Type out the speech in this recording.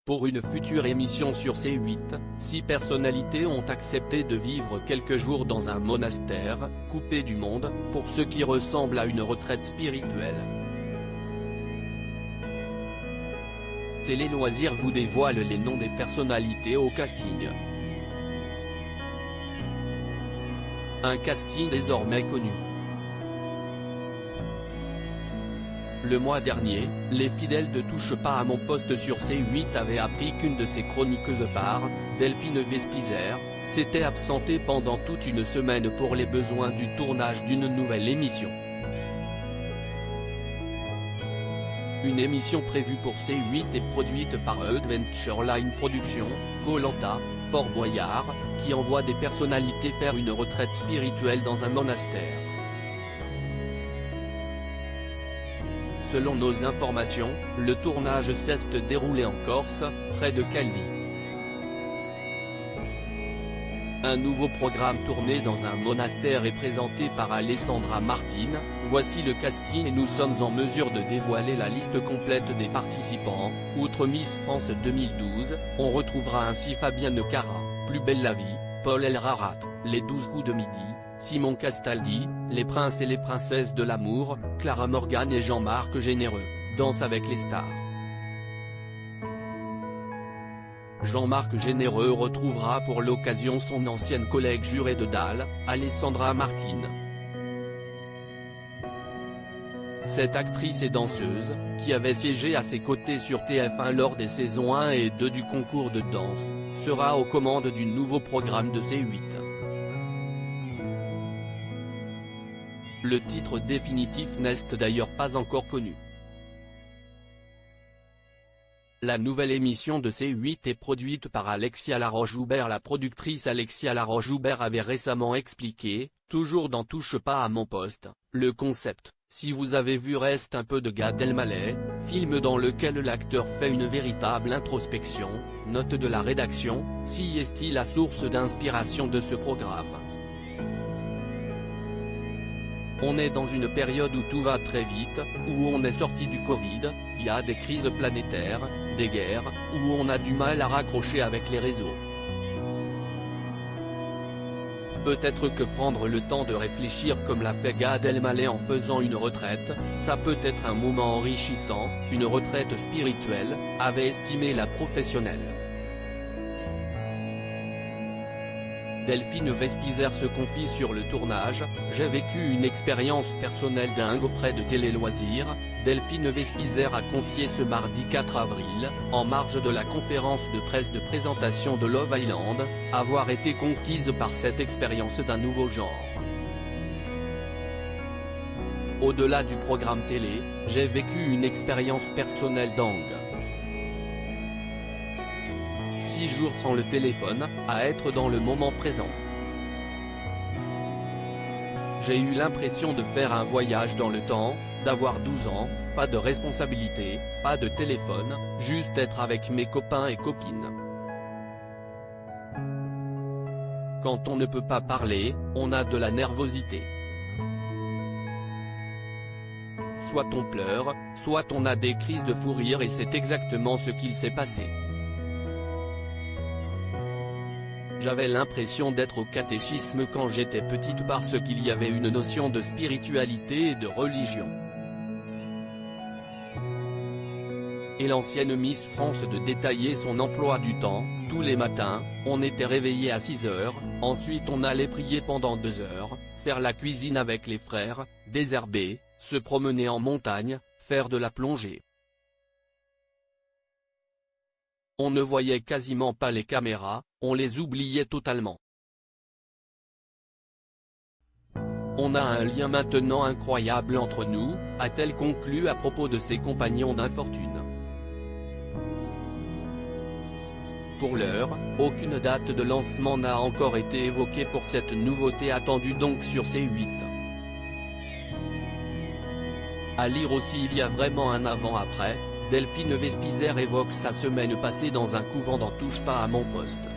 Pour une future émission sur C8, 6 personnalités ont accepté de vivre quelques jours dans un monastère, coupé du monde, pour ce qui ressemble à une retraite spirituelle. Télé Loisirs vous dévoile les noms des personnalités au casting. Un casting désormais connu. Le mois dernier, les fidèles de Touche pas à mon poste sur C8 avaient appris qu'une de ses chroniqueuses phares, Delphine Vespizer, s'était absentée pendant toute une semaine pour les besoins du tournage d'une nouvelle émission. Une émission prévue pour C8 et produite par Adventureline Productions, Koh-Lanta, Fort Boyard, qui envoie des personnalités faire une retraite spirituelle dans un monastère. Selon nos informations, le tournage s'est déroulé en Corse, près de Calvi. Un nouveau programme tourné dans un monastère est présenté par Alessandra Martin. Voici le casting et nous sommes en mesure de dévoiler la liste complète des participants. Outre Miss France 2012, on retrouvera ainsi Fabienne Cara, Plus belle la vie, Paul Elrarat, Les 12 coups de midi, Simon Castaldi, Les princes et les princesses de l'amour, Clara Morgan et Jean-Marc Généreux, Danse avec les stars. Jean-Marc Généreux retrouvera pour l'occasion son ancienne collègue jurée de Dalle, Alessandra Martin. Cette actrice et danseuse, qui avait siégé à ses côtés sur TF1 lors des saisons 1 et 2 du concours de danse, sera aux commandes du nouveau programme de C8. Le titre définitif n'est d'ailleurs pas encore connu. La nouvelle émission de C8 est produite par Alexia Laroche-Joubert. La productrice Alexia Laroche-Joubert avait récemment expliqué, toujours dans Touche pas à mon poste, le concept. Si vous avez vu reste un peu de Gad Elmaleh, film dans lequel l'acteur fait une véritable introspection, note de la rédaction, si est-il la source d'inspiration de ce programme. On est dans une période où tout va très vite, où on est sorti du Covid, il y a des crises planétaires, des guerres, où on a du mal à raccrocher avec les réseaux. Peut-être que prendre le temps de réfléchir comme l'a fait Gad Elmaleh en faisant une retraite, ça peut être un moment enrichissant, une retraite spirituelle, avait estimé la professionnelle. Delphine Vespizer se confie sur le tournage. J'ai vécu une expérience personnelle dingue auprès de Télé Loisirs. Delphine Vespizer a confié ce mardi 4 avril, en marge de la conférence de presse de présentation de Love Island, avoir été conquise par cette expérience d'un nouveau genre. Au-delà du programme télé, j'ai vécu une expérience personnelle dingue. 6 jours sans le téléphone, à être dans le moment présent. J'ai eu l'impression de faire un voyage dans le temps, d'avoir 12 ans, pas de responsabilité, pas de téléphone, juste être avec mes copains et copines. Quand on ne peut pas parler, on a de la nervosité. Soit on pleure, soit on a des crises de fou rire et c'est exactement ce qu'il s'est passé. J'avais l'impression d'être au catéchisme quand j'étais petite parce qu'il y avait une notion de spiritualité et de religion. Et l'ancienne Miss France de détailler son emploi du temps. Tous les matins, on était réveillé à 6 heures, ensuite on allait prier pendant 2 heures, faire la cuisine avec les frères, désherber, se promener en montagne, faire de la plongée. On ne voyait quasiment pas les caméras, on les oubliait totalement. On a un lien maintenant incroyable entre nous, a-t-elle conclu à propos de ses compagnons d'infortune. Pour l'heure, aucune date de lancement n'a encore été évoquée pour cette nouveauté attendue donc sur C8. À lire aussi il y a vraiment un avant-après. Delphine Vespizer évoque sa semaine passée dans un couvent dans Touche pas à mon poste.